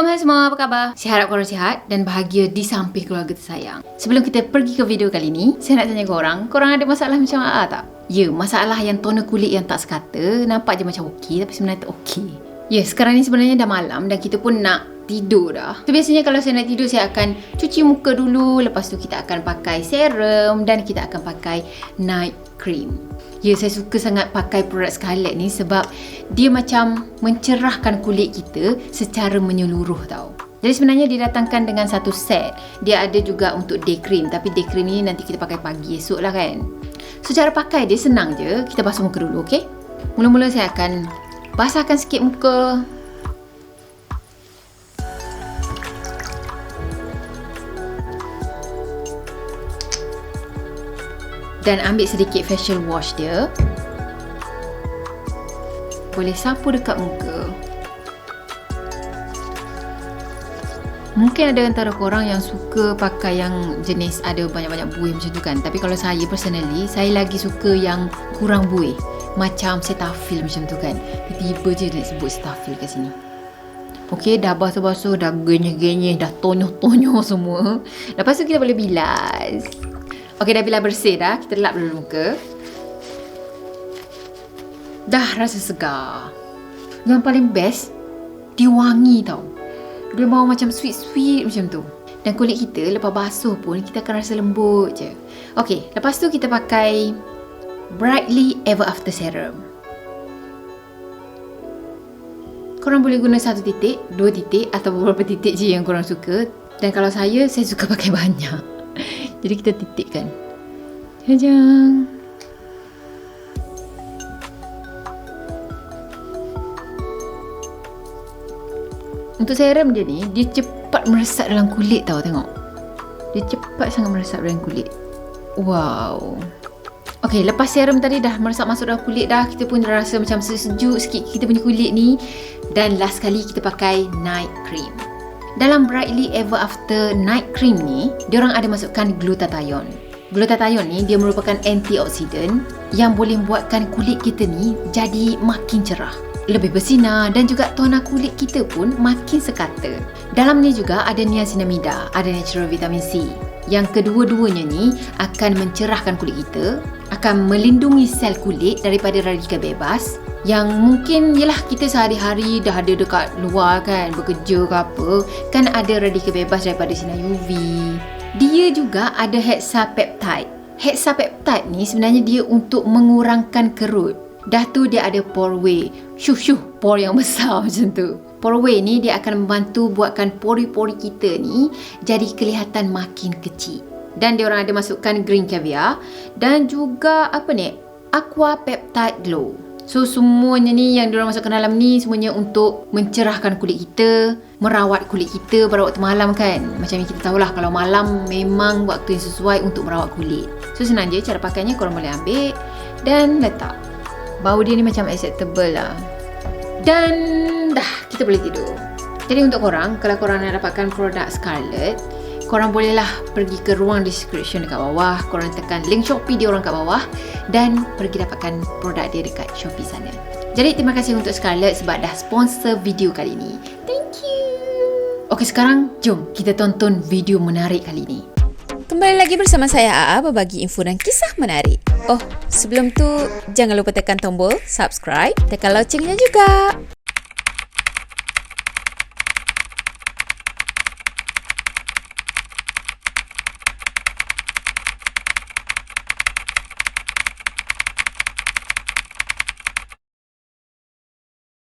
Assalamualaikum hai semua, apa khabar? Saya harap korang sihat dan bahagia di samping keluarga tersayang. Sebelum kita pergi ke video kali ni, saya nak tanya korang ada masalah macam AA tak? Ya, masalah yang toner kulit yang tak sekata, nampak je macam okey tapi sebenarnya tak okey. Ya, sekarang ni sebenarnya dah malam dan kita pun nak tidur dah. So, biasanya kalau saya nak tidur, saya akan cuci muka dulu. Lepas tu kita akan pakai serum dan kita akan pakai night cream. Ya, saya suka sangat pakai produk Scarlett ni sebab dia macam mencerahkan kulit kita secara menyeluruh tau. Jadi sebenarnya didatangkan dengan satu set. Dia ada juga untuk day cream, tapi day cream ni nanti kita pakai pagi esok lah kan. So cara pakai dia senang je. Kita basuh muka dulu, okey? Mula-mula saya akan basahkan sikit muka. Dan ambil sedikit facial wash dia. Boleh sapu dekat muka. Mungkin ada antara korang yang suka pakai yang jenis ada banyak-banyak buih macam tu kan. Tapi kalau saya personally, saya lagi suka yang kurang buih. Macam Cetaphil macam tu kan. Tiba-tiba je nak sebut Cetaphil kat sini. Okey, dah basuh-basuh, dah genyeh-genyeh, dah tonyoh-tonyoh semua. Lepas tu kita boleh bilas. Okey, dah bilas bersih dah. Kita lap dulu muka. Dah rasa segar. Yang paling best, dia wangi tau. Dia bau macam sweet-sweet macam tu. Dan kulit kita lepas basuh pun kita akan rasa lembut je. Okey, lepas tu kita pakai Brightly Ever After Serum. Korang boleh guna 1 titik, 2 titik atau beberapa titik je yang korang suka. Dan kalau saya suka pakai banyak. Jadi kita titikkan. Jajang. Untuk serum dia ni, dia cepat meresap dalam kulit tau, tengok. Dia cepat sangat meresap dalam kulit. Wow. Okey, lepas serum tadi dah meresap masuk dalam kulit dah, kita pun rasa macam sejuk sikit kita punya kulit ni. Dan last kali kita pakai night cream. Dalam Brightly Ever After Night Cream ni, diorang ada masukkan glutathione. Glutathione ni dia merupakan antioksidan yang boleh buatkan kulit kita ni jadi makin cerah, lebih bersinar dan juga tona kulit kita pun makin sekata. Dalam ni juga ada niacinamida, ada natural vitamin C. Yang kedua-duanya ni akan mencerahkan kulit kita, akan melindungi sel kulit daripada radikal bebas yang mungkin yelah kita sehari-hari dah ada dekat luar kan, bekerja ke apa, kan ada radikal bebas daripada sinar UV. Dia juga ada hexapeptide. Hexapeptide ni sebenarnya dia untuk mengurangkan kerut. Dah tu dia ada poreway. Pore yang besar macam tu. Poreway ni dia akan membantu buatkan pori-pori kita ni jadi kelihatan makin kecil. Dan dia orang ada masukkan green caviar dan juga apa ni? Aqua Peptide Glow. So semuanya ni yang diorang masukkan dalam ni semuanya untuk mencerahkan kulit kita, merawat kulit kita pada waktu malam kan. Macam yang kita tahulah kalau malam memang waktu yang sesuai untuk merawat kulit. So senang je cara pakainya, korang boleh ambil dan letak. Bau dia ni macam acceptable lah. Dan dah kita boleh tidur. Jadi untuk korang, kalau korang nak dapatkan produk Scarlett, korang bolehlah pergi ke ruang description dekat bawah. Korang tekan link Shopee dia orang kat bawah dan pergi dapatkan produk dia dekat Shopee sana. Jadi terima kasih untuk Scarlett sebab dah sponsor video kali ni. Thank you. Okey, sekarang jom kita tonton video menarik kali ni. Kembali lagi bersama saya AA berbagi info dan kisah menarik. Oh, sebelum tu jangan lupa tekan tombol subscribe, tekan loncengnya juga.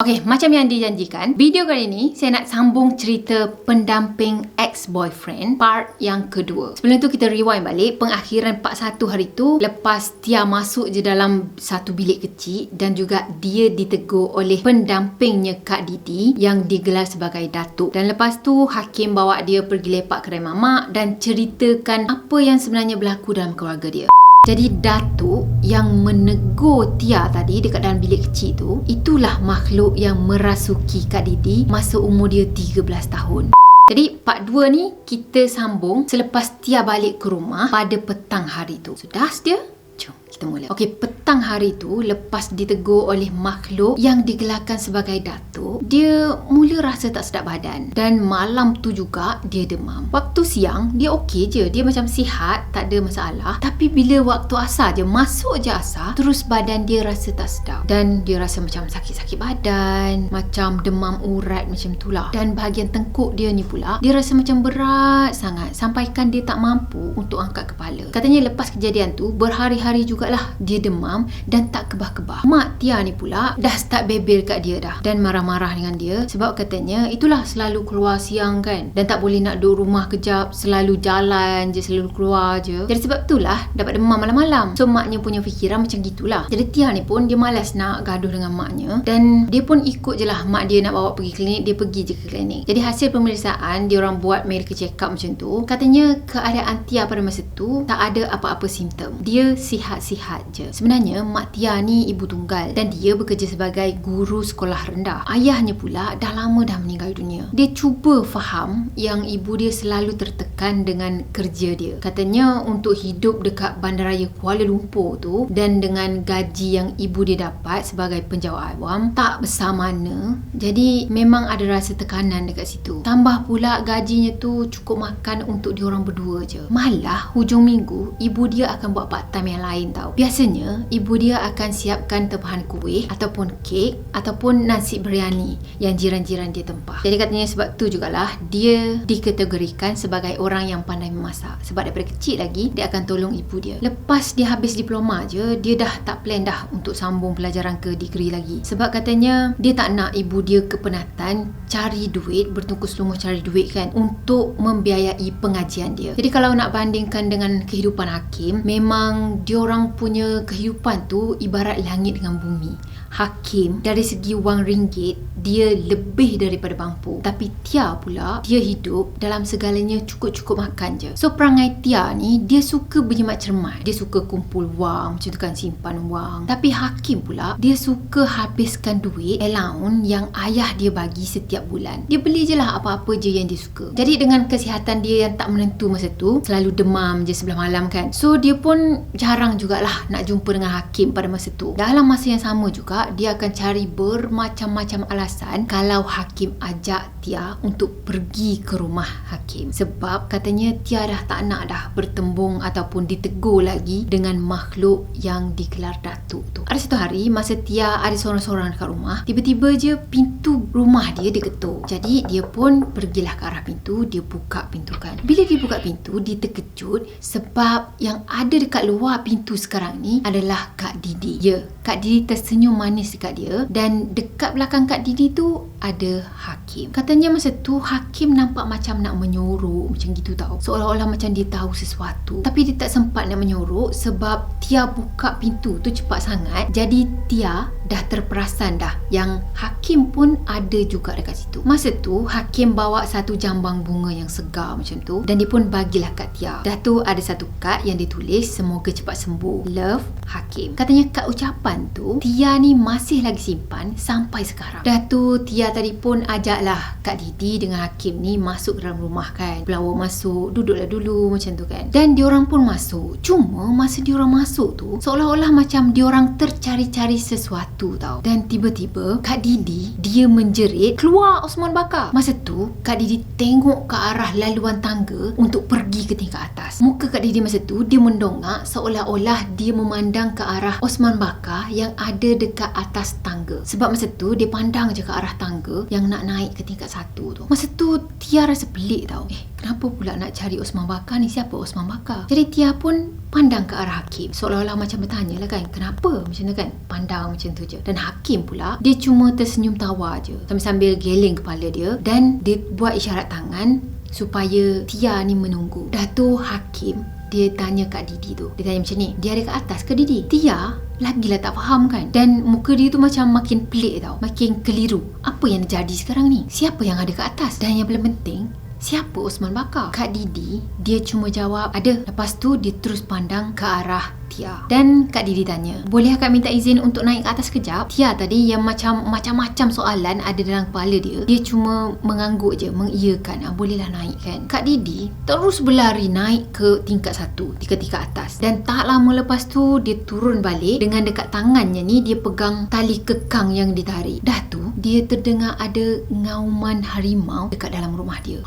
Okey, macam yang dijanjikan, video kali ni saya nak sambung cerita pendamping ex-boyfriend part yang kedua. Sebelum tu kita rewind balik pengakhiran part 1 hari tu, lepas Tia masuk je dalam satu bilik kecil dan juga dia ditegur oleh pendampingnya Kak Didi yang digelar sebagai Datuk. Dan lepas tu hakim bawa dia pergi lepak kedai mamak dan ceritakan apa yang sebenarnya berlaku dalam keluarga dia. Jadi Datuk yang menegur Tia tadi dekat dalam bilik kecil tu, itulah makhluk yang merasuki Kak Didi masa umur dia 13 tahun. Jadi part 2 ni kita sambung selepas Tia balik ke rumah pada petang hari tu. Sudah sedia? Jom kita bertemu lagi. Okey, petang hari tu lepas ditegur oleh makhluk yang digelarkan sebagai datuk, dia mula rasa tak sedap badan dan malam tu juga dia demam. Waktu siang dia okey je, dia macam sihat, tak ada masalah. Tapi bila waktu asar je, masuk je asar, terus badan dia rasa tak sedap dan dia rasa macam sakit-sakit badan, macam demam urat macam tu lah. Dan bahagian tengkuk dia ni pula, dia rasa macam berat sangat sampaikan dia tak mampu untuk angkat kepala. Katanya lepas kejadian tu berhari-hari jugalah dia demam dan tak kebah-kebah. Mak Tia ni pula dah start bebel kat dia dah dan marah-marah dengan dia sebab katanya itulah selalu keluar siang kan dan tak boleh nak duduk rumah kejap, selalu jalan je, selalu keluar je. Jadi sebab itulah dapat demam malam-malam. So maknya punya fikiran macam gitulah. Jadi Tia ni pun dia malas nak gaduh dengan maknya dan dia pun ikut je lah mak dia nak bawa pergi klinik, dia pergi je ke klinik. Jadi hasil pemeriksaan dia orang buat medical check up macam tu, katanya keadaan Tia pada masa tu tak ada apa-apa simptom. Dia sihat-sihat je. Sebenarnya mak Tia ni ibu tunggal dan dia bekerja sebagai guru sekolah rendah. Ayahnya pula dah lama dah meninggal dunia. Dia cuba faham yang ibu dia selalu tertekan dengan kerja dia. Katanya untuk hidup dekat Bandaraya Kuala Lumpur tu dan dengan gaji yang ibu dia dapat sebagai penjawat awam tak besar mana. Jadi memang ada rasa tekanan dekat situ. Tambah pula gajinya tu cukup makan untuk diorang berdua je. Malah hujung minggu ibu dia akan buat part time yang lain tau. Biasanya ibu dia akan siapkan tempahan kuih ataupun kek ataupun nasi biryani yang jiran-jiran dia tempah. Jadi katanya sebab tu jugalah dia dikategorikan sebagai orang yang pandai memasak. Sebab daripada kecil lagi dia akan tolong ibu dia. Lepas dia habis diploma je, dia dah tak plan dah untuk sambung pelajaran ke degree lagi. Sebab katanya dia tak nak ibu dia kepenatan cari duit, bertungkus lumus cari duit kan untuk membiayai pengajian dia. Jadi kalau nak bandingkan dengan kehidupan Hakim, memang diorang punya kehidupan tu ibarat langit dengan bumi. Hakim dari segi wang ringgit dia lebih daripada mampu, tapi Tia pula dia hidup dalam segalanya cukup-cukup makan je. So perangai Tia ni dia suka berjimat cermat, dia suka kumpul wang macam tu kan, simpan wang. Tapi Hakim pula dia suka habiskan duit allowance yang ayah dia bagi setiap bulan. Dia beli je lah apa-apa je yang dia suka. Jadi dengan kesihatan dia yang tak menentu masa tu, selalu demam je sebelah malam kan, so dia pun jarang jugalah nak jumpa dengan Hakim pada masa tu. Dalam masa yang sama juga dia akan cari bermacam-macam alasan kalau Hakim ajak Tia untuk pergi ke rumah Hakim. Sebab katanya Tia dah tak nak dah bertembung ataupun ditegur lagi dengan makhluk yang digelar datuk tu. Ada satu hari masa Tia ada seorang-seorang dekat rumah, tiba-tiba je pintu rumah dia diketuk. Jadi dia pun pergilah ke arah pintu, dia buka pintu kan. Bila dia buka pintu, dia terkejut sebab yang ada dekat luar pintu sekarang ni adalah Kak Didi. Ya, Kak Didi tersenyum manis dekat dia dan dekat belakang Kak Didi tu ada Hakim. Katanya masa tu Hakim nampak macam nak menyorok macam gitu tau. Seolah-olah macam dia tahu sesuatu. Tapi dia tak sempat nak menyorok sebab Tia buka pintu tu cepat sangat. Jadi Tia dah terperasan dah yang Hakim pun ada juga dekat situ. Masa tu Hakim bawa satu jambang bunga yang segar macam tu dan dia pun bagilah kat Tia. Dah tu ada satu kad yang ditulis semoga cepat sembuh, Love, Hakim. Katanya kad ucapan tu Tia ni masih lagi simpan sampai sekarang. Dah tu Tia tadi pun ajaklah Kak Didi dengan Hakim ni masuk ke dalam rumah kan. Pelawak masuk, duduklah dulu macam tu kan. Dan diorang pun masuk. Cuma masa diorang masuk tu seolah-olah macam diorang tercari-cari sesuatu tau. Dan tiba-tiba Kak Didi dia menjerit, keluar Osman Bakar. Masa tu Kak Didi tengok ke arah laluan tangga untuk pergi ke tingkat atas. Muka Kak Didi masa tu dia mendongak seolah-olah dia memandang ke arah Osman Bakar yang ada dekat atas tangga. Sebab masa tu dia pandang je ke arah tangga yang nak naik ke tingkat 1 tu. Masa tu Tia rasa pelik tau. Kenapa pula nak cari Osman Bakar ni? Siapa Osman Bakar? Jadi Tia pun pandang ke arah Hakim. Seolah-olah macam bertanya lah kan, kenapa? Macam tu kan. Pandang macam tu je. Dan Hakim pula dia cuma tersenyum tawa je sambil geleng kepala dia dan dia buat isyarat tangan supaya Tia ni menunggu. Dah tu Hakim dia tanya Kak Didi tu. Dia tanya macam ni, dia ada kat atas ke Didi? Tia lagilah tak faham kan. Dan muka dia tu macam makin pelik tau, makin keliru. Apa yang jadi sekarang ni? Siapa yang ada kat atas? Dan yang paling penting, siapa Osman Bakar? Kak Didi, dia cuma jawab, ada. Lepas tu dia terus pandang ke arah Tia. Dan Kak Didi tanya, boleh akak minta izin untuk naik ke atas kejap? Tia tadi yang macam-macam soalan ada dalam kepala dia. Dia cuma mengangguk je, mengiyakan. Bolehlah naik kan. Kak Didi terus berlari naik ke tingkat 1, tingkat atas. Dan tak lama lepas tu dia turun balik dengan dekat tangannya ni dia pegang tali kekang yang ditarik. Dah tu dia terdengar ada ngauman harimau dekat dalam rumah dia.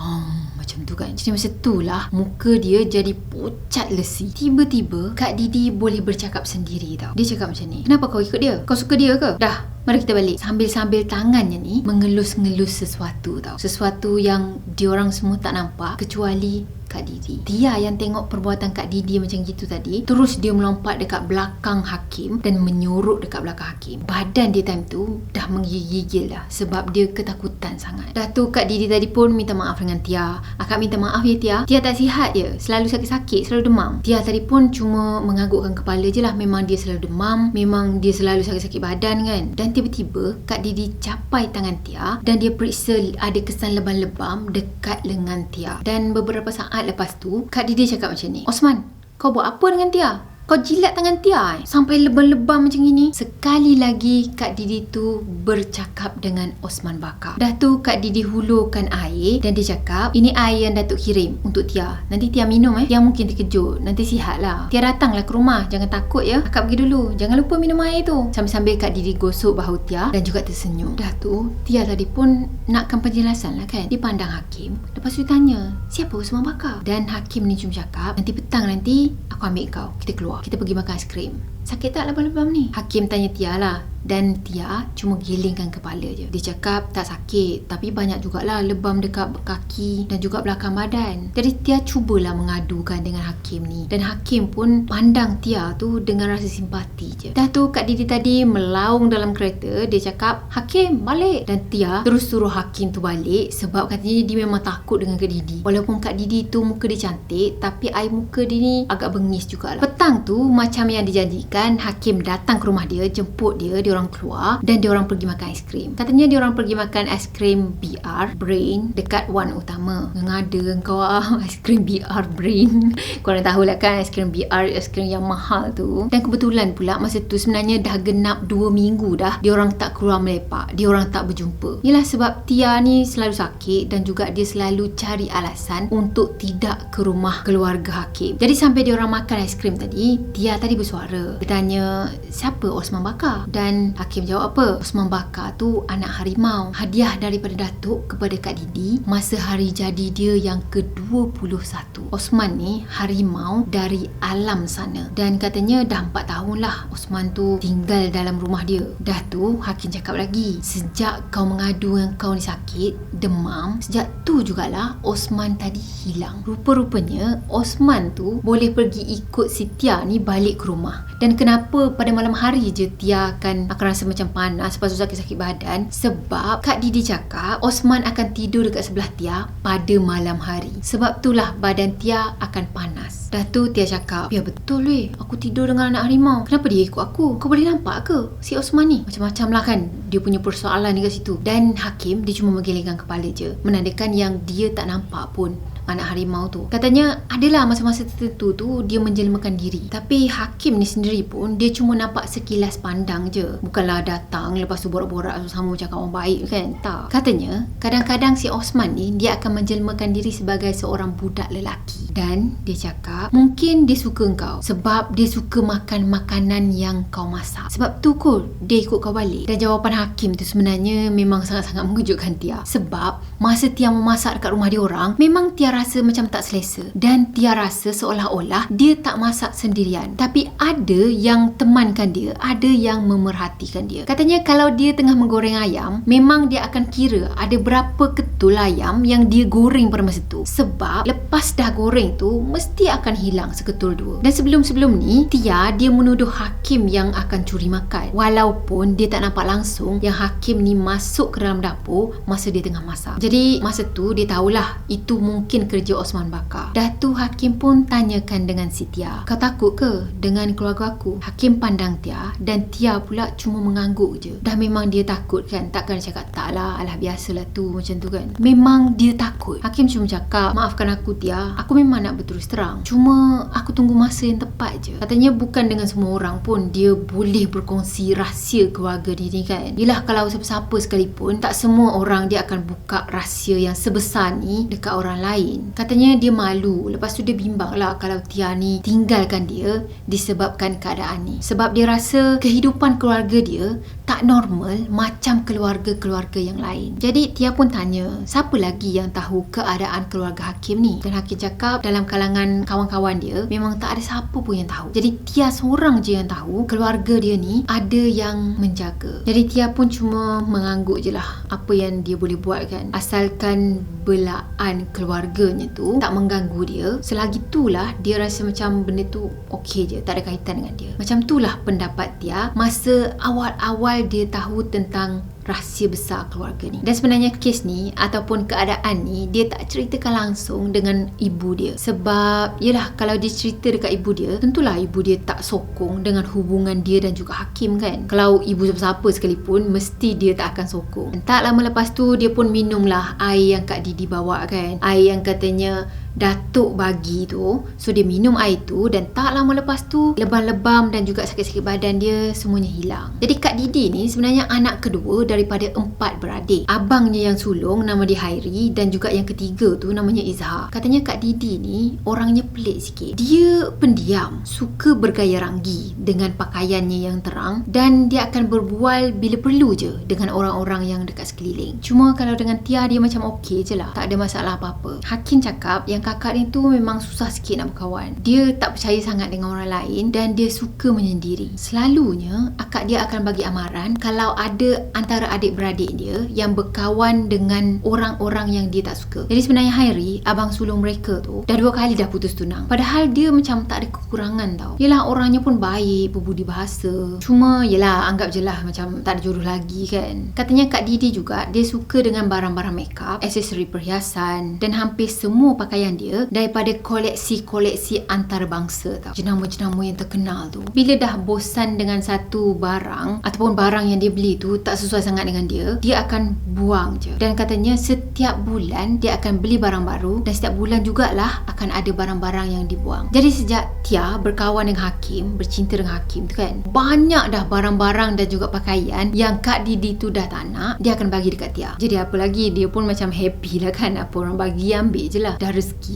Macam tu kan. Jadi masa tu lah muka dia jadi pucat lesi. Tiba-tiba Kak Didi boleh bercakap sendiri tau. Dia cakap macam ni, kenapa kau ikut dia? Kau suka dia ke? Dah, mari kita balik. Sambil-sambil tangannya ni mengelus-ngelus sesuatu tau. Sesuatu yang diorang semua tak nampak kecuali Kak Didi. Tia yang tengok perbuatan Kak Didi macam gitu tadi, terus dia melompat dekat belakang Hakim dan menyorok dekat belakang Hakim. Badan dia time tu dah menggigil dah sebab dia ketakutan sangat. Dah tu Kak Didi tadi pun minta maaf dengan Tia. Akak minta maaf ya Tia. Tia tak sihat je, selalu sakit-sakit, selalu demam. Tia tadi pun cuma menganggukkan kepala je lah. Memang dia selalu demam, memang dia selalu sakit-sakit badan kan. Dan tiba-tiba Kak Didi capai tangan Tia dan dia periksa ada kesan lebam-lebam dekat lengan Tia. Dan beberapa saat lepas tu Kak Didi cakap macam ni, Osman, kau buat apa dengan Tia? Kau jilat tangan Tia sampai lebam-lebam macam ini. Sekali lagi Kak Didi tu bercakap dengan Osman Bakar. Dah tu Kak Didi hulurkan air dan dia cakap, ini air yang Datuk kirim untuk Tia. Nanti Tia minum Tia mungkin terkejut, nanti sihat lah. Tia datanglah ke rumah, jangan takut ya. Akak pergi dulu, jangan lupa minum air tu. Sambil-sambil Kak Didi gosok bahu Tia dan juga tersenyum. Dah tu Tia tadi pun nakkan penjelasan lah kan. Dia pandang Hakim. Lepas tu tanya, siapa Osman Bakar? Dan Hakim ni cuma cakap, nanti petang nanti aku ambil kau, kita keluar, kita pergi makan aiskrim. Sakit tak lebam-lebam ni? Hakim tanya Tia lah. Dan Tia cuma gelingkan kepala je. Dia cakap tak sakit, tapi banyak jugalah lebam dekat kaki dan juga belakang badan. Jadi Tia cubalah mengadukan dengan Hakim ni. Dan Hakim pun pandang Tia tu dengan rasa simpati je. Dah tu Kak Didi tadi melaung dalam kereta. Dia cakap, Hakim balik. Dan Tia terus suruh Hakim tu balik sebab katanya dia memang takut dengan Kak Didi. Walaupun Kak Didi tu muka dia cantik, tapi air muka dia ni agak bengis jugalah. Petang tu macam yang dijanjikan, Hakim datang ke rumah dia, jemput dia, orang keluar dan dia orang pergi makan aiskrim. Katanya dia orang pergi makan aiskrim BR Brain dekat Wan Utama. Ngada kau aiskrim BR Brain. Korang tahulah kan aiskrim BR, aiskrim yang mahal tu. Dan kebetulan pula masa tu sebenarnya dah genap 2 minggu dah dia orang tak keluar melepak, dia orang tak berjumpa. Yalah sebab Tia ni selalu sakit dan juga dia selalu cari alasan untuk tidak ke rumah keluarga Hakim. Jadi sampai dia orang makan aiskrim tadi, Tia tadi bersuara. Dia tanya, siapa Osman Bakar? Dan Hakim jawab apa? Osman Bakar tu anak harimau, hadiah daripada Datuk kepada Kak Didi masa hari jadi dia yang ke-21. Osman ni harimau dari alam sana. Dan katanya dah 4 tahun lah Osman tu tinggal dalam rumah dia. Dah tu Hakim cakap lagi, sejak kau mengadu yang kau ni sakit, demam, sejak tu jugalah Osman tadi hilang. Rupa-rupanya Osman tu boleh pergi ikut si Tia ni balik ke rumah. Dan kenapa pada malam hari je Tia akan rasa macam panas, lepas tu sakit-sakit badan? Sebab Kak Didi cakap Osman akan tidur dekat sebelah Tia pada malam hari. Sebab itulah badan Tia akan panas. Dah tu Tia cakap, ya betul weh, aku tidur dengan anak harimau. Kenapa dia ikut aku? Kau boleh nampak ke si Osman ni? Macam-macam lah kan dia punya persoalan dekat situ. Dan Hakim dia cuma menggelengkan kepala je, menandakan yang dia tak nampak pun anak harimau tu. Katanya adalah masa-masa tertentu tu dia menjelmakan diri. Tapi Hakim ni sendiri pun dia cuma nampak sekilas pandang je. Bukanlah datang lepas tu borak-borak sama macam kawan baik kan. Tak. Katanya kadang-kadang si Osman ni dia akan menjelmakan diri sebagai seorang budak lelaki. Dan dia cakap mungkin dia suka kau sebab dia suka makan makanan yang kau masak. Sebab tu kot dia ikut kau balik. Dan jawapan Hakim tu sebenarnya memang sangat-sangat mengejutkan Tia. Sebab masa Tia memasak dekat rumah dia orang, memang Tia rasa macam tak selesa. Dan Tia rasa seolah-olah dia tak masak sendirian. Tapi ada yang temankan dia, ada yang memerhatikan dia. Katanya kalau dia tengah menggoreng ayam, memang dia akan kira ada berapa ketul ayam yang dia goreng pada masa tu. Sebab lepas dah goreng tu, mesti akan hilang seketul 2. Dan sebelum-sebelum ni, Tia dia menuduh Hakim yang akan curi makan. Walaupun dia tak nampak langsung yang Hakim ni masuk ke dalam dapur masa dia tengah masak. Jadi masa tu dia tahulah itu mungkin kerja Osman Bakar. Dah tu Hakim pun tanyakan dengan si Tia, kau takut ke dengan keluarga aku? Hakim pandang Tia dan Tia pula cuma mengangguk je. Dah memang dia takut kan, takkan cakap tak lah, alah biasalah tu, macam tu kan. Memang dia takut. Hakim cuma cakap, maafkan aku Tia, aku memang nak berterus terang, cuma aku tunggu masa yang tepat je. Katanya bukan dengan semua orang pun dia boleh berkongsi rahsia keluarga dia ni kan. Yelah, kalau siapa-siapa sekalipun, tak semua orang dia akan buka rahsia yang sebesar ni dekat orang lain. Katanya dia malu. Lepas tu dia bimbang lah kalau Tia ni tinggalkan dia disebabkan keadaan ni. Sebab dia rasa kehidupan keluarga dia tak normal macam keluarga-keluarga yang lain. Jadi Tia pun tanya, siapa lagi yang tahu keadaan keluarga Hakim ni? Dan Hakim cakap dalam kalangan kawan-kawan dia memang tak ada siapa pun yang tahu. Jadi Tia seorang je yang tahu keluarga dia ni ada yang menjaga. Jadi Tia pun cuma mengangguk je lah apa yang dia boleh buat kan. Asalkan belaan keluarganya tu tak mengganggu dia, selagi itulah dia rasa macam benda tu okey je, tak ada kaitan dengan dia. Macam itulah pendapat Tia masa awal-awal dia tahu tentang rahsia besar keluarga ni. Dan sebenarnya kes ni ataupun keadaan ni dia tak ceritakan langsung dengan ibu dia. Sebab yelah, kalau dia cerita dekat ibu dia, tentulah ibu dia tak sokong dengan hubungan dia dan juga Hakim kan. Kalau ibu siapa-siapa sekalipun, mesti dia tak akan sokong. Dan tak lama lepas tu dia pun minumlah air yang Kak Didi bawa kan. Air yang katanya Datuk bagi tu. So dia minum air tu dan tak lama lepas tu lebam-lebam dan juga sakit-sakit badan dia semuanya hilang. Jadi Kak Didi ni sebenarnya anak kedua daripada 4 beradik. Abangnya yang sulung nama dia Hairi dan juga yang ketiga tu namanya Izhar. Katanya Kak Didi ni orangnya pelik sikit. Dia pendiam, suka bergaya ranggi dengan pakaiannya yang terang dan dia akan berbual bila perlu je dengan orang-orang yang dekat sekeliling. Cuma kalau dengan Tia dia macam okey je lah, tak ada masalah apa-apa. Hakim cakap yang kakak ni tu memang susah sikit nak berkawan. Dia tak percaya sangat dengan orang lain dan dia suka menyendiri. Selalunya akak dia akan bagi amaran kalau ada antara adik-beradik dia yang berkawan dengan orang-orang yang dia tak suka. Jadi sebenarnya Hairi, abang sulung mereka tu, dah 2 kali dah putus tunang. Padahal dia macam tak ada kekurangan tau. Yelah, orangnya pun baik, berbudi bahasa. Cuma yelah, anggap je lah macam tak ada jodoh lagi kan. Katanya Kak Didi juga, dia suka dengan barang-barang makeup, aksesori perhiasan dan hampir semua pakaian dia daripada koleksi-koleksi antarabangsa tau. Jenama-jenama yang terkenal tu. Bila dah bosan dengan satu barang ataupun barang yang dia beli tu tak sesuai sangat dengan dia akan buang je. Dan katanya setiap bulan dia akan beli barang baru dan setiap bulan jugalah akan ada barang-barang yang dibuang. Jadi sejak Tia berkawan dengan Hakim, bercinta dengan Hakim tu kan, banyak dah barang-barang dan juga pakaian yang Kak Didi tu dah tak nak, dia akan bagi dekat Tia. Jadi apa lagi, dia pun macam happy lah kan, apa orang bagi ambil je lah, dah rezeki.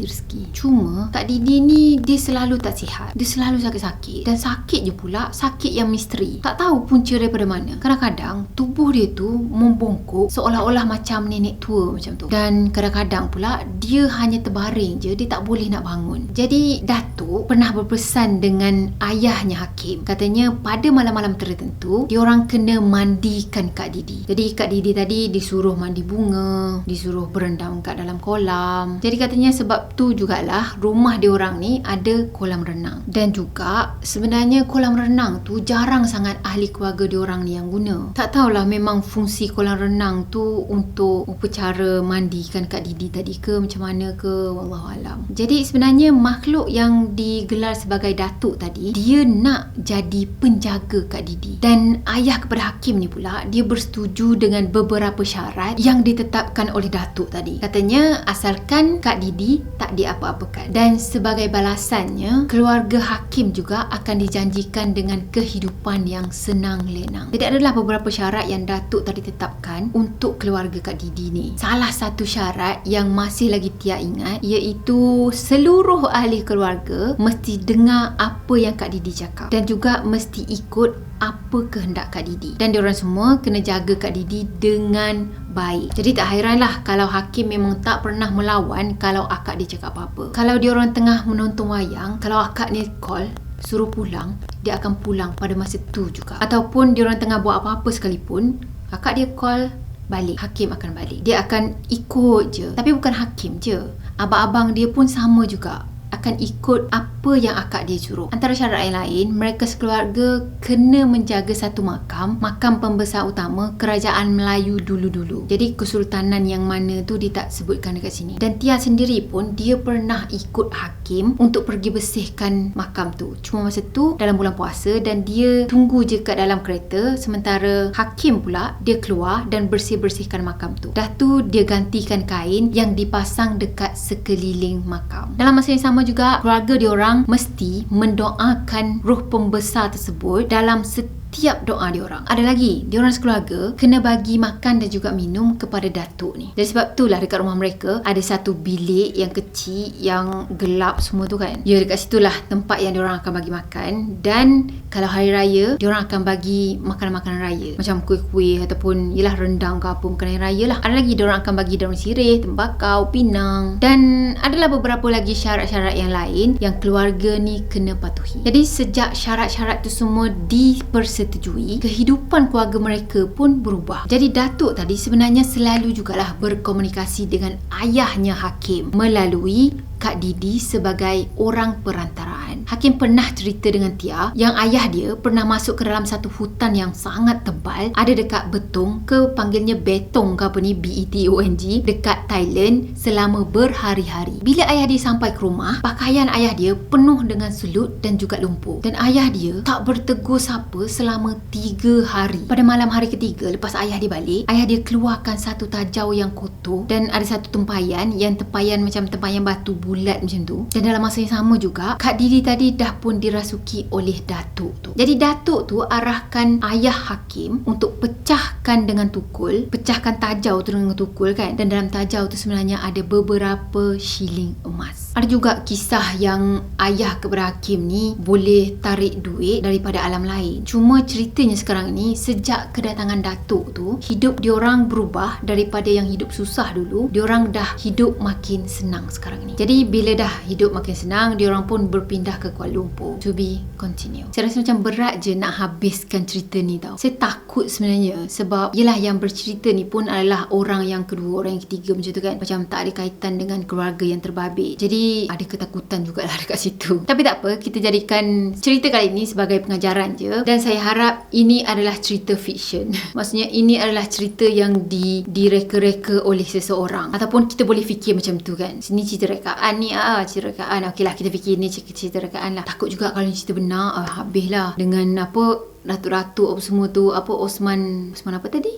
Cuma Kak Didi ni dia selalu tak sihat, dia selalu sakit-sakit dan sakit je pula, sakit yang misteri, tak tahu punca daripada mana. Kadang-kadang tubuh dia tu membongkok seolah-olah macam nenek tua macam tu, dan kadang-kadang pula dia hanya terbaring je, dia tak boleh nak bangun. Jadi Datuk pernah berpesan dengan ayahnya Hakim, katanya pada malam-malam tertentu diorang kena mandikan Kak Didi. Jadi Kak Didi tadi disuruh mandi bunga, disuruh berendam kat dalam kolam. Jadi katanya sebab tu jugalah rumah diorang ni ada kolam renang. Dan juga sebenarnya kolam renang tu jarang sangat ahli keluarga diorang ni yang guna. Tak tahulah memang fungsi kolam renang tu untuk upacara mandikan Kak Didi tadi ke macam mana ke, wallahualam. Jadi sebenarnya makhluk yang digelar sebagai Datuk tadi, dia nak jadi penjaga Kak Didi. Dan ayah kepada Hakim ni pula, dia bersetuju dengan beberapa syarat yang ditetapkan oleh Datuk tadi. Katanya asalkan Kak Didi tak diapa-apakan. Dan sebagai balasannya, keluarga Hakim juga akan dijanjikan dengan kehidupan yang senang lenang. Jadi adalah beberapa syarat yang Datuk tadi tetapkan untuk keluarga Kak Didi ni. Salah satu syarat yang masih lagi Tia ingat, iaitu seluruh ahli keluarga mesti dengar apa yang Kak Didi cakap dan juga mesti ikut apa kehendak Kak Didi. Dan diorang semua kena jaga Kak Didi dengan baik. Jadi tak hairanlah kalau Hakim memang tak pernah melawan kalau akak dia cakap apa-apa. Kalau diorang tengah menonton wayang, kalau akak ni call suruh pulang, dia akan pulang pada masa tu juga. Ataupun diorang tengah buat apa-apa sekalipun, akak dia call balik, Hakim akan balik. Dia akan ikut je. Tapi bukan Hakim je, abang-abang dia pun sama juga, akan ikut apa yang akak dia suruh. Antara syarat yang lain, mereka sekeluarga kena menjaga satu makam pembesar utama kerajaan Melayu dulu-dulu. Jadi kesultanan yang mana tu dia tak sebutkan dekat sini. Dan Tia sendiri pun dia pernah ikut hakim untuk pergi bersihkan makam tu. Cuma masa tu dalam bulan puasa dan dia tunggu je kat dalam kereta, sementara hakim pula dia keluar dan bersih-bersihkan makam tu. Dah tu dia gantikan kain yang dipasang dekat sekeliling makam. Dalam masa yang sama juga, keluarga diorang mesti mendoakan roh pembesar tersebut dalam setiap doa diorang. Ada lagi, diorang sekeluarga kena bagi makan dan juga minum kepada datuk ni. Jadi sebab itulah dekat rumah mereka ada satu bilik yang kecil, yang gelap semua tu kan. Ya, dekat situlah tempat yang diorang akan bagi makan. Dan kalau hari raya, diorang akan bagi makanan-makanan raya, macam kuih-kuih ataupun yelah rendang ke apa, makanan raya lah. Ada lagi diorang akan bagi daun sirih, tembakau, pinang, dan adalah beberapa lagi syarat-syarat yang lain yang keluarga ni kena patuhi. Jadi sejak syarat-syarat tu semua dipersetujui, kehidupan keluarga mereka pun berubah. Jadi datuk tadi sebenarnya selalu jugalah berkomunikasi dengan ayahnya Hakim melalui Kak Didi sebagai orang perantaraan. Hakim pernah cerita dengan Tia yang ayah dia pernah masuk ke dalam satu hutan yang sangat tebal, ada dekat Betong, ke panggilnya Betong ke apa ni, B-E-T-O-N-G, dekat Thailand selama berhari-hari. Bila ayah dia sampai ke rumah, pakaian ayah dia penuh dengan sulut dan juga lumpur. Dan ayah dia tak bertegur siapa selama 3 hari. Pada malam hari ketiga, lepas ayah dia balik, ayah dia keluarkan satu tajau yang kotor dan ada satu tempayan yang tempayan macam tempayan batu bulat macam tu. Dan dalam masa yang sama juga, Kak Didi tadi dah pun dirasuki oleh datuk tu. Jadi datuk tu arahkan ayah Hakim untuk pecahkan dengan tukul, pecahkan tajau tu dengan tukul kan. Dan dalam tajau tu sebenarnya ada beberapa shilling emas. Ada juga kisah yang ayah kepada Hakim ni boleh tarik duit daripada alam lain. Cuma ceritanya sekarang ni, sejak kedatangan datuk tu, hidup diorang berubah. Daripada yang hidup susah dulu, diorang dah hidup makin senang sekarang ni. Jadi bila dah hidup makin senang, diorang pun berpindah ke Kuala Lumpur. To be continue. Saya rasa macam berat je nak habiskan cerita ni tau. Saya takut sebenarnya, sebab yelah yang bercerita ni pun adalah orang yang kedua, orang yang ketiga macam tu kan. Macam tak ada kaitan dengan keluarga yang terbabit. Jadi ada ketakutan jugalah dekat situ. Tapi tak apa, kita jadikan cerita kali ni sebagai pengajaran je. Dan saya harap ini adalah cerita fiction. Maksudnya ini adalah cerita yang direka-reka oleh seseorang. Ataupun kita boleh fikir macam tu kan. Sini cerita rekaan ni, cerita rekaan. Okey lah, kita fikir ni cerita rekaan lah. Takut juga kalau cerita benar, habislah dengan apa, datuk-datuk apa semua tu, apa Osman apa tadi?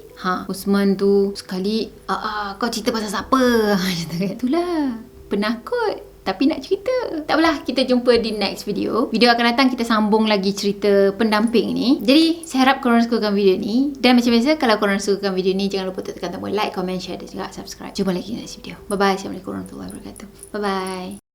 Osman tu sekali kau cerita pasal siapa? Macam tu kan. Itulah, penakut tapi nak cerita. Tak apalah, kita jumpa di next video. Video akan datang kita sambung lagi cerita pendamping ni. Jadi saya harap korang sukakan video ni. Dan macam biasa, kalau korang sukakan video ni, jangan lupa tekan tombol like, comment, share dan juga subscribe. Jumpa lagi di next video. Bye bye. Assalamualaikum warahmatullahi wabarakatuh. Bye bye.